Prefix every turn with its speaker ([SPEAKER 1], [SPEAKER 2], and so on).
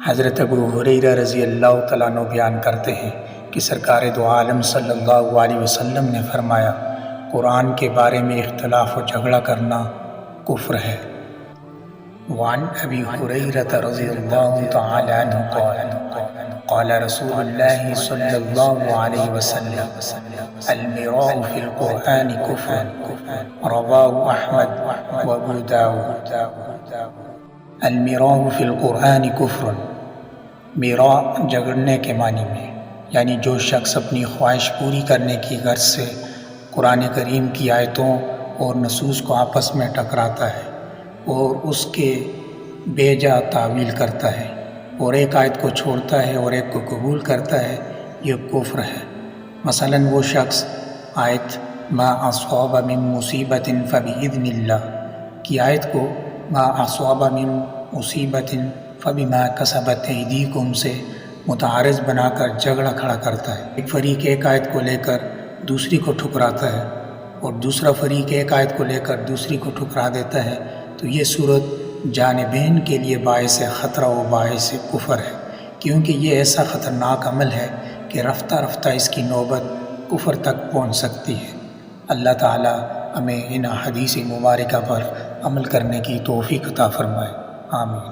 [SPEAKER 1] حضرت ابو ہریرہ رضی اللہ تعالیٰ عنہ بیان کرتے ہیں کہ سرکار دو عالم صلی اللہ علیہ وسلم نے فرمایا، قرآن کے بارے میں اختلاف و جھگڑا کرنا کفر ہے۔ وعن ابی ہریرہ رضی اللہ تعالیٰ عنہ قال رسول اللہ صلی اللہ علیہ وسلم المراء فی القرآن کفر رواہ احمد وابو داود۔ المراء فی القرآن کفر، میراء جھگڑنے کے معنی میں، یعنی جو شخص اپنی خواہش پوری کرنے کی غرض سے قرآن کریم کی آیتوں اور نصوص کو آپس میں ٹکراتا ہے اور اس کے بے جا تعویل کرتا ہے اور ایک آیت کو چھوڑتا ہے اور ایک کو قبول کرتا ہے، یہ کفر ہے۔ مثلا وہ شخص آیت ما اصاب من مصیبت فبإذن اللہ کی آیت کو ما اصاب من مصیبت فبما کسبت ایدیکم سے متعارض بنا کر جھگڑا کھڑا کرتا ہے۔ ایک فریق ایک آیت کو لے کر دوسری کو ٹھکراتا ہے اور دوسرا فریق ایک آیت کو لے کر دوسری کو ٹھکرا دیتا ہے، تو یہ صورت جانبین کے لیے باعث خطرہ و باعث کفر ہے، کیونکہ یہ ایسا خطرناک عمل ہے کہ رفتہ رفتہ اس کی نوبت کفر تک پہنچ سکتی ہے۔ اللہ تعالی ہمیں ان حدیث مبارکہ پر عمل کرنے کی توفیق عطا فرمائے، آمین۔